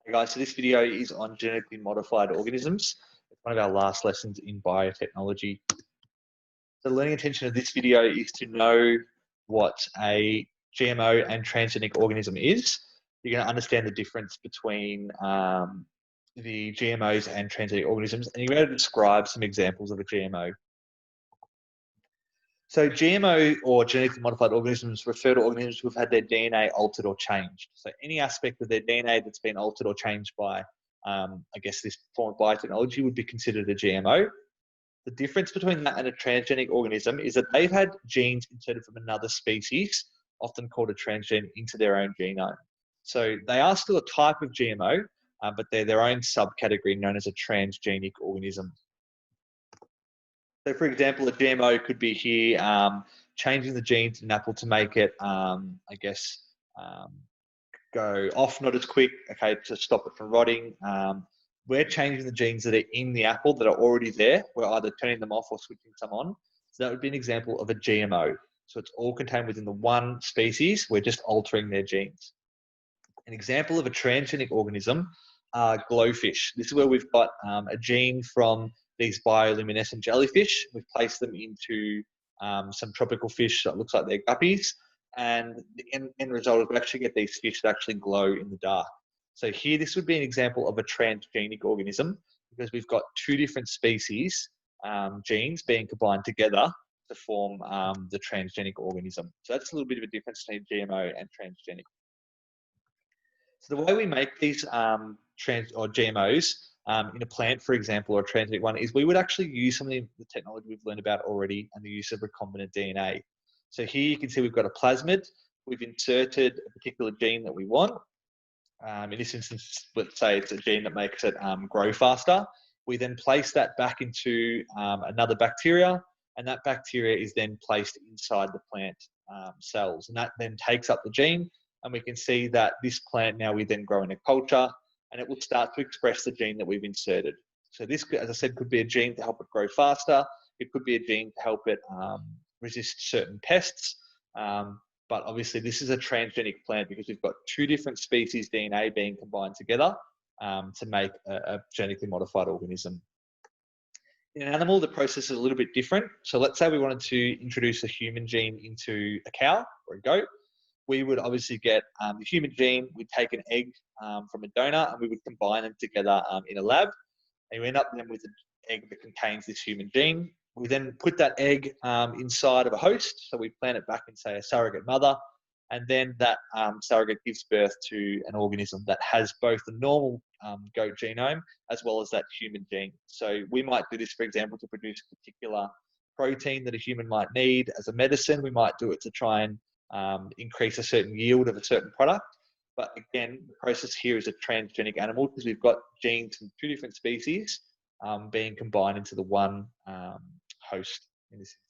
Hey guys, so this video is on genetically modified organisms. It's one of our last lessons in biotechnology. The learning intention of this video is to know what a GMO and transgenic organism is. You're going to understand the difference between the GMOs and transgenic organisms, and you're going to describe some examples of a GMO. So GMO or genetically modified organisms refer to organisms who have had their DNA altered or changed. So any aspect of their DNA that's been altered or changed by, this form of biotechnology would be considered a GMO. The difference between that and a transgenic organism is that they've had genes inserted from another species, often called a transgene, into their own genome. So they are still a type of GMO, but they're their own subcategory known as a transgenic organism. So, for example, a GMO could be here changing the genes in an apple to make it, go off not as quick, okay, to stop it from rotting. We're changing the genes that are in the apple that are already there. We're either turning them off or switching some on. So that would be an example of a GMO. So it's all contained within the one species. We're just altering their genes. An example of a transgenic organism are glowfish. This is where we've got a gene from these bioluminescent jellyfish. We've placed them into some tropical fish that looks like they're guppies. And the end result is we actually get these fish that actually glow in the dark. So here, this would be an example of a transgenic organism because we've got two different species genes being combined together to form the transgenic organism. So that's a little bit of a difference between GMO and transgenic. So the way we make these GMOs in a plant, for example, or a transgenic one, is we would actually use some of the technology we've learned about already and the use of recombinant DNA. So here you can see we've got a plasmid. We've inserted a particular gene that we want. In this instance, let's say it's a gene that makes it grow faster. We then place that back into another bacteria, and that bacteria is then placed inside the plant cells. And that then takes up the gene, and we can see that this plant now we then grow in a culture, and it will start to express the gene that we've inserted. So this, as I said, could be a gene to help it grow faster. It could be a gene to help it resist certain pests. But obviously this is a transgenic plant because we've got two different species DNA being combined together to make a genetically modified organism. In an animal, the process is a little bit different. So let's say we wanted to introduce a human gene into a cow or a goat. We would obviously get the human gene, we'd take an egg from a donor and we would combine them together in a lab. And you end up then with an egg that contains this human gene. We then put that egg inside of a host. So we plant it back in, say, a surrogate mother. And then that surrogate gives birth to an organism that has both the normal goat genome as well as that human gene. So we might do this, for example, to produce a particular protein that a human might need as a medicine. We might do it to try and increase a certain yield of a certain product. But again, the process here is a transgenic animal because we've got genes from two different species being combined into the one host in this instance.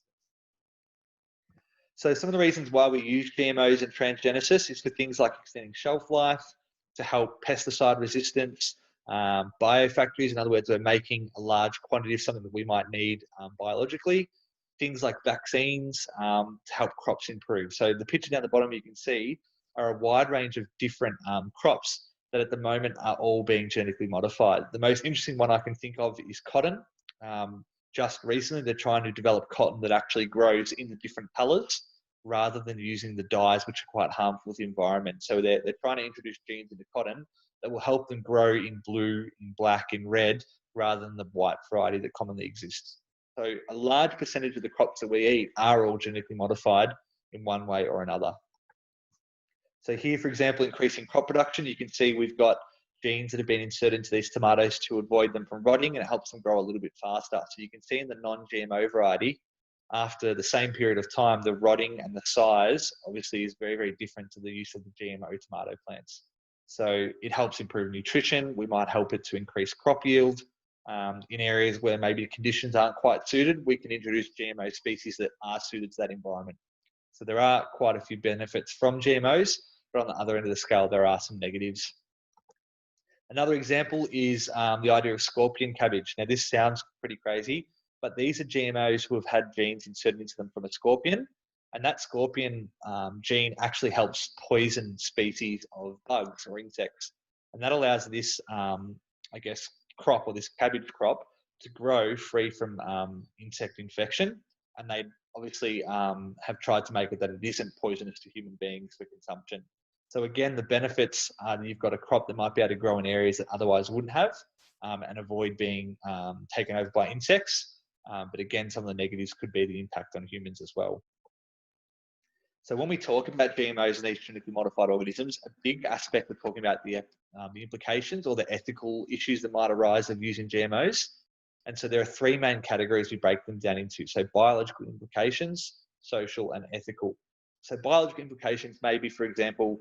So some of the reasons why we use GMOs and transgenesis is for things like extending shelf life, to help pesticide resistance, biofactories. In other words, we're making a large quantity of something that we might need biologically. Things like vaccines to help crops improve. So the picture down the bottom you can see are a wide range of different crops that at the moment are all being genetically modified. The most interesting one I can think of is cotton. Just recently, they're trying to develop cotton that actually grows in the different colours rather than using the dyes, which are quite harmful to the environment. So they're trying to introduce genes into cotton that will help them grow in blue, in black, in red, rather than the white variety that commonly exists. So a large percentage of the crops that we eat are all genetically modified in one way or another. So here, for example, increasing crop production, you can see we've got genes that have been inserted into these tomatoes to avoid them from rotting, and it helps them grow a little bit faster. So you can see in the non-GMO variety, after the same period of time, the rotting and the size obviously is very, very different to the use of the GMO tomato plants. So it helps improve nutrition. We might help it to increase crop yield. In areas where maybe the conditions aren't quite suited, we can introduce GMO species that are suited to that environment. So there are quite a few benefits from GMOs, but on the other end of the scale, there are some negatives. Another example is the idea of scorpion cabbage. Now, this sounds pretty crazy, but these are GMOs who have had genes inserted into them from a scorpion, and that scorpion gene actually helps poison species of bugs or insects. And that allows this, I guess, crop or this cabbage crop to grow free from insect infection. And they obviously have tried to make it that it isn't poisonous to human beings for consumption. So again, the benefits are that you've got a crop that might be able to grow in areas that otherwise wouldn't have, and avoid being taken over by insects. But again, some of the negatives could be the impact on humans as well. So when we talk about GMOs and these genetically modified organisms, a big aspect of talking about the implications or the ethical issues that might arise of using GMOs. And so there are three main categories we break them down into. So biological implications, social, and ethical. So biological implications may be, for example,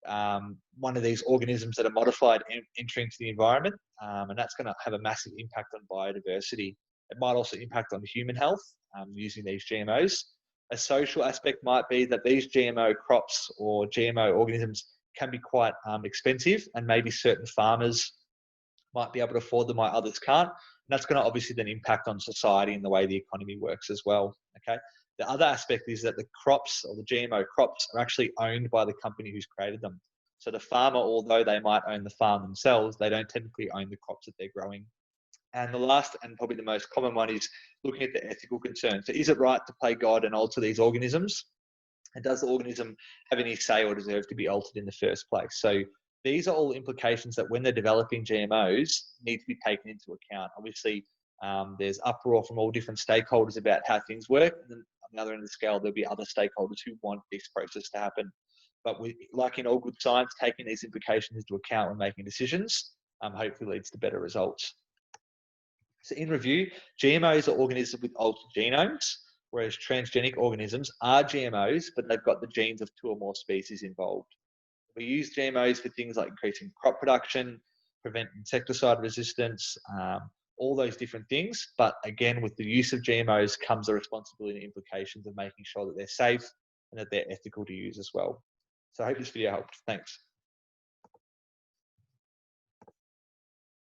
one of these organisms that are modified entering into the environment, and that's going to have a massive impact on biodiversity. It might also impact on human health using these GMOs. A social aspect might be that these GMO crops or GMO organisms can be quite expensive, and maybe certain farmers might be able to afford them while others can't. And that's going to obviously then impact on society and the way the economy works as well. Okay. The other aspect is that the crops or the GMO crops are actually owned by the company who's created them. So the farmer, although they might own the farm themselves, they don't technically own the crops that they're growing. And the last and probably the most common one is looking at the ethical concern. So is it right to play God and alter these organisms? And does the organism have any say or deserve to be altered in the first place? So these are all implications that when they're developing GMOs need to be taken into account. Obviously, there's uproar from all different stakeholders about how things work. And then on the other end of the scale, there'll be other stakeholders who want this process to happen. But like in all good science, taking these implications into account when making decisions hopefully leads to better results. So in review, GMOs are organisms with altered genomes, whereas transgenic organisms are GMOs, but they've got the genes of two or more species involved. We use GMOs for things like increasing crop production, prevent insecticide resistance, all those different things. But again, with the use of GMOs comes the responsibility and implications of making sure that they're safe and that they're ethical to use as well. So I hope this video helped. Thanks.